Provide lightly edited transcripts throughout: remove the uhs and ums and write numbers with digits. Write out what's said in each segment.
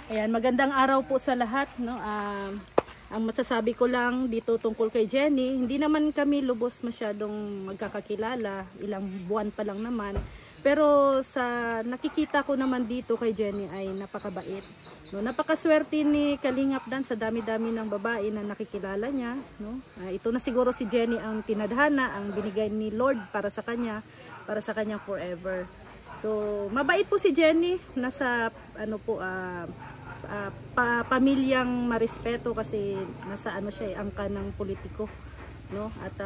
Ayan, magandang araw po sa lahat, no? Ang masasabi ko lang dito tungkol kay Jenny, hindi naman kami lubos masyadong magkakakilala, ilang buwan pa lang naman. Pero sa nakikita ko naman dito kay Jenny ay napakabait. No, napakaswerte ni Kalingap Dan sa dami-dami ng babae na nakikilala niya, no? Ito na siguro si Jenny ang tinadhana, ang binigay ni Lord para sa kanyang forever. So, mabait po si Jenny, nasa pamilyang marespeto kasi nasa siya, angka ng politiko, no? At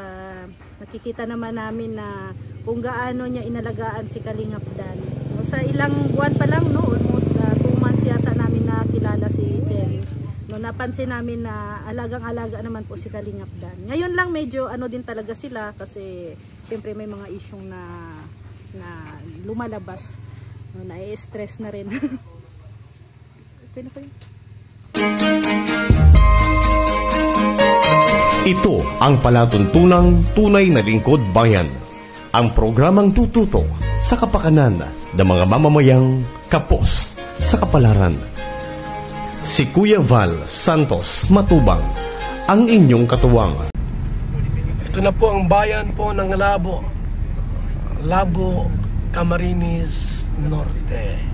nakikita naman namin na kung gaano niya inalagaan si Kalingap Dan. No, sa ilang buwan pa lang, no, almost 2 months yata namin nakilala si Jenny. No, napansin namin na alagang-alaga naman po si Kalingap Dan. Ngayon lang medyo din talaga sila kasi syempre may mga isyong na lumalabas. No, na-stress na rin. Okay na kayo. Ito ang palatuntunang tunay na lingkod bayan. Ang programang tututok sa kapakanan ng mga mamamayang kapos sa kapalaran. Si Kuya Val Santos Matubang, ang inyong katuwang. Ito na po ang bayan po ng Labo, Camarines Norte.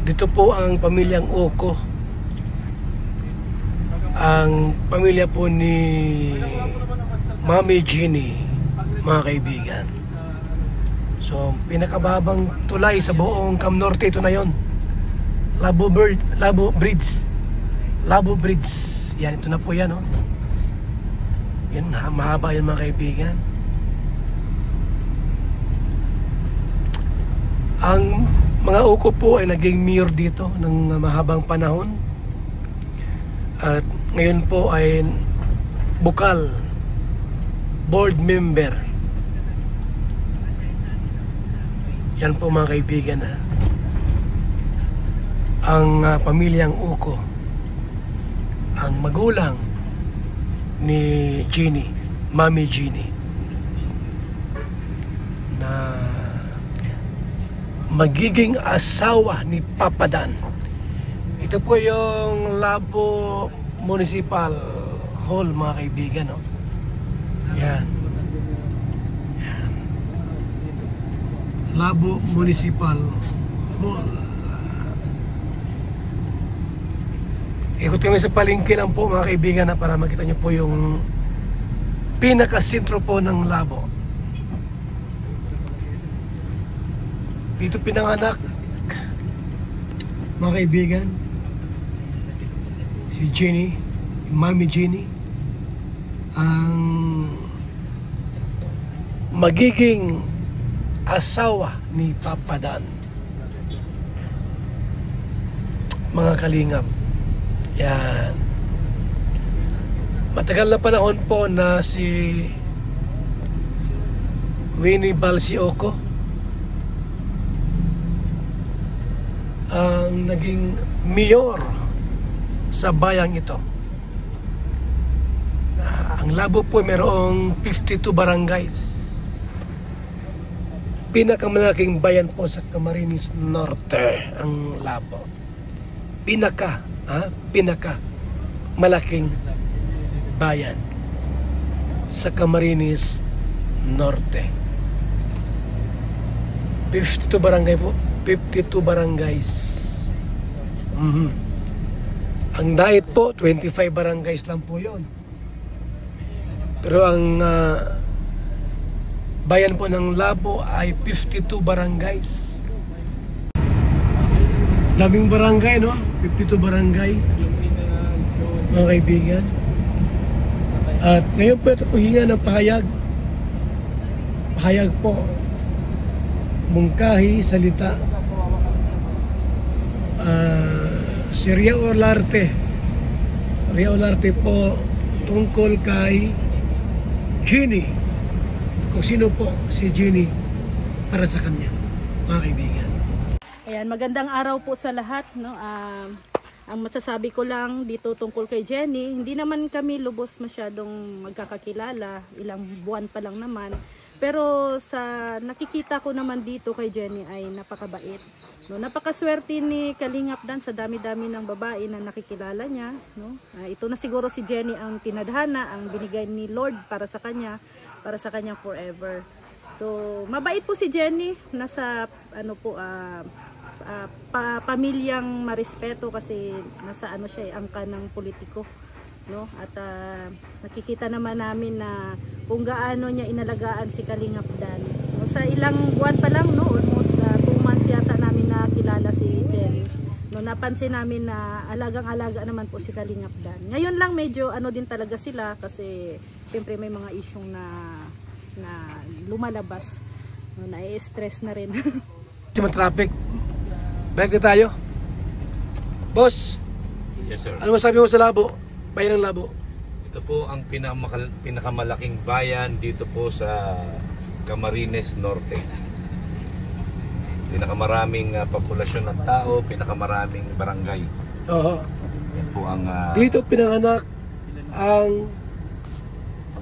Dito po ang pamilyang Oco. Ang pamilya po ni Mami Jenny, mga kaibigan. So, pinakababang tulay sa buong Cam Norte, ito na yon. Labo Bridge. Yan, ito na po yan, oh. Yan, mahaba yan, mga kaibigan. Ang mga Oco po ay naging mayor dito ng mahabang panahon. At ngayon po ay bukal board member. Yan po, mga kaibigan, ang pamilyang Oco, ang magulang ni Jenny, Mami Jenny, na magiging asawa ni Papa Dan. Ito po yung Labo Municipal Hall, mga kaibigan, no? Yan. Yan. Labo Municipal Hall. Ikot kami sa palengke lang po, mga kaibigan, na para makita nyo po yung pinakasentro po ng Labo. Dito pinanganak, mga kaibigan, si Jenny, Mami Jenny, ang magiging asawa ni Papa Dan. Mga kalingap, yan. Matagal na panahon po na si Winnie Balsioco ang naging mayor sa bayang ito. Ang Labo po mayroong 52 barangays. Pinakamalaking bayan po sa Camarines Norte ang Labo. Pinaka malaking bayan sa Camarines Norte. 52 barangay po. 52 barangays. Ang diet po, 25 barangays lang po yon. Pero ang bayan po ng Labo ay 52 barangays. Daming barangay, no? 52 barangay, mga kaibigan. At ngayon po ito po hinga ng pahayag. Pahayag po, mungkahi, salita. Si Ria Olarte po tungkol kay Jenny, kung sino po si Jenny para sa kanya, mga kaibigan. Ayan, magandang araw po sa lahat, no? Ang masasabi ko lang dito tungkol kay Jenny, hindi naman kami lubos masyadong magkakakilala, ilang buwan pa lang naman. Pero sa nakikita ko naman dito kay Jenny ay napakabait. No, napakaswerte ni Kalingap Dan sa dami-dami ng babae na nakikilala niya. No? Ito na siguro si Jenny ang tinadhana, ang binigay ni Lord para sa kanya forever. So, mabait po si Jenny, nasa pamilyang marespeto kasi nasa siya, angka ng politiko. No? At nakikita naman namin na kung gaano niya inalagaan si Kalingap Dan. No? Sa ilang buwan pa lang, no? Almost 2 months yata namin nakilala si Jenny. No, napansin namin na alagang-alaga naman po si Kalingap Dan. Ngayon lang medyo din talaga sila kasi siyempre may mga isyong na lumalabas. No, na-stress na rin. Traffic. Balik na tayo. Boss. Yes, sir. Ano masabi mo sa Labo? Bayan ng Labo. Ito po ang pinakamalaking bayan dito po sa Camarines Norte. Pinakamaraming populasyon ng tao, pinakamaraming barangay. Oo. Yan po ang dito pinanganak ang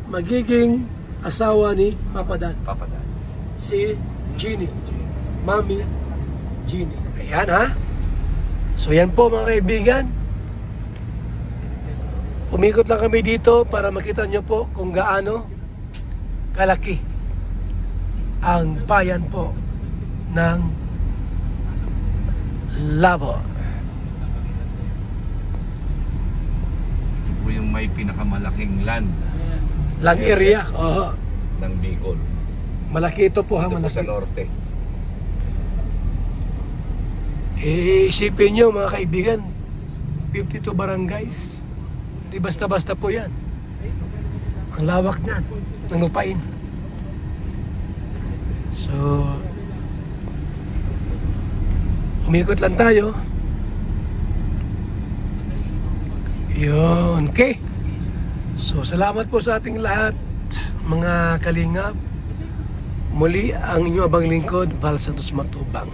magiging asawa ni Papa Dan. Si Jeannie. Mami Jeannie. Ayan ha. So yan po mga kaibigan. Umikot lang kami dito para makita nyo po kung gaano kalaki ang bayan po ng Labo. Ito po yung may pinakamalaking land Area. Oo. ng Bicol. Malaki ito po ha, Ito po malaki. sa norte. Isipin nyo mga kaibigan, 52 barangays. Di basta-basta po yan. Ang lawak niyan, ng lupain. So, umikot lang tayo. Yun, okay. So, salamat po sa ating lahat, mga kalingap. Muli ang inyong abang lingkod, Val Santos Matubang.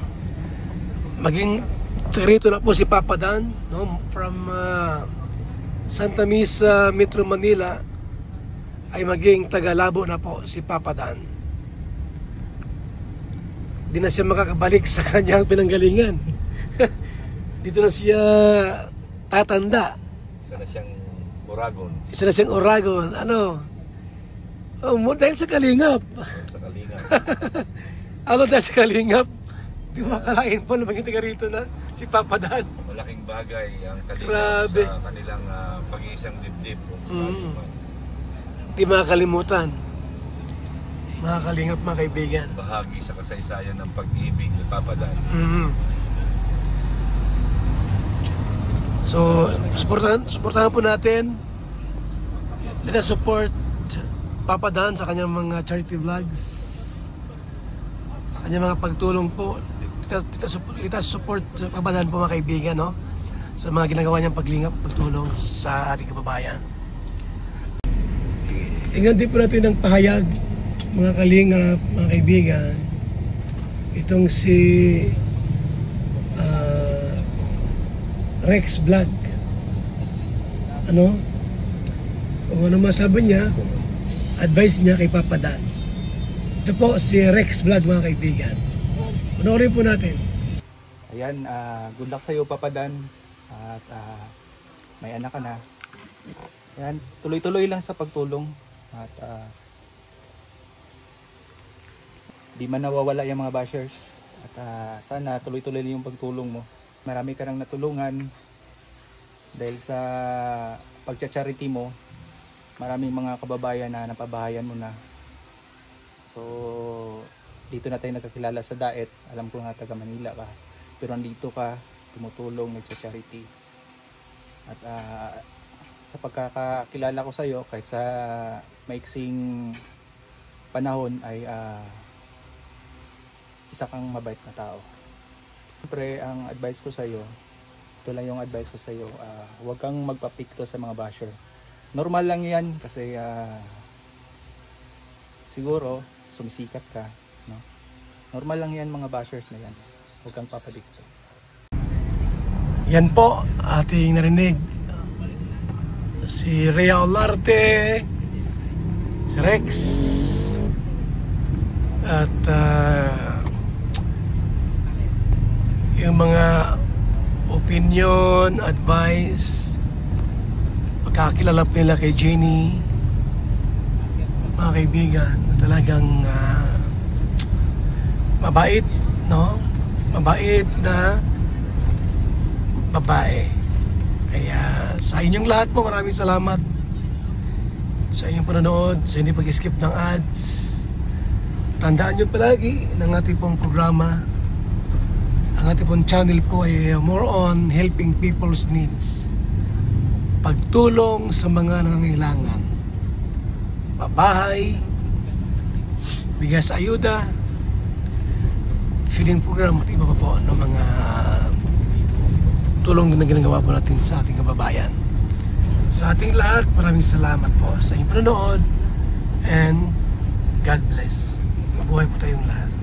Maging rito na po si Papa Dan, no? From Santa Misa, Metro Manila, ay maging taga-Labo na po si Papa Dan. Di na siya makakabalik sa kanyang pinanggalingan. Dito na siya tatanda. Isa na siyang Oragon. Isa na siyang Oragon. Dahil sa Kalingap. Sa Kalingap. Dahil sa Kalingap. Di makalain po na maging taga rito na si Papa Dan. Malaking bagay ang Kalingap. Grabe. Sa kanilang pag-iisang dibdib. Di makakalimutan. Mga Kalingap, mga kaibigan. Bahagi sa kasaysayan ng pag-ibig ni Papa Dan. So, supportahan po natin. Let us support Papa Dan sa kanyang mga charity vlogs, sa kanyang mga pagtulong po. Let us support Papa Dan po mga kaibigan, no? Sa mga ginagawa niyang paglingap, pagtulong sa ating kababayan. Tingnan din po natin ang pahayag, mga kalingap, mga kaibigan. Itong si Rex Vlog. Kung ano masabi niya, advice niya kay Papa Dan. Ito po si Rex Vlog, mga kaibigan. Panoorin po natin. Ayan, good luck sa iyo, Papa Dan. At may anak ka na. Ayan, tuloy-tuloy lang sa pagtulong. At di man nawawala yung mga bashers. At sana tuloy-tuloy yung pagtulong mo. Marami ka nang natulungan dahil sa pagcha-charity mo. Maraming mga kababayan na napabahayan mo na. So, dito na tayo nagkakilala sa Daet. Alam ko nga taga Manila ka. Pero andito ka, tumutulong, nagcha-charity. At sa pagkakakilala ko sa iyo, kahit sa maiksing panahon ay isa kang mabait na tao. Siyempre, ang advice ko sa iyo, ito lang yung advice ko sa iyo, huwag kang magpapikto sa mga basher. Normal lang yan kasi siguro sumisikat ka, no? Normal lang yan mga bashers na yan. Huwag kang papadikto. Yan po ating narinig. Si Rhea Olarte, si Rex, at yung mga opinion, advice, pagkakilala po nila kay Jenny, mga kaibigan, talagang mabait, no? Mabait na babae. Kaya sa inyong lahat po, maraming salamat sa inyong panonood, sa hindi pag-skip ng ads. Tandaan nyo palagi ng ating pong programa, ang ating pong channel po ay more on helping people's needs, pagtulong sa mga nangangailangan, pabahay, bigas ayuda, feeding program at iba pa po ng mga tulong na ginagawa po natin sa ating kababayan. Sa ating lahat, maraming salamat po sa inyong panonood, and God bless. Mabuhay po tayong lahat.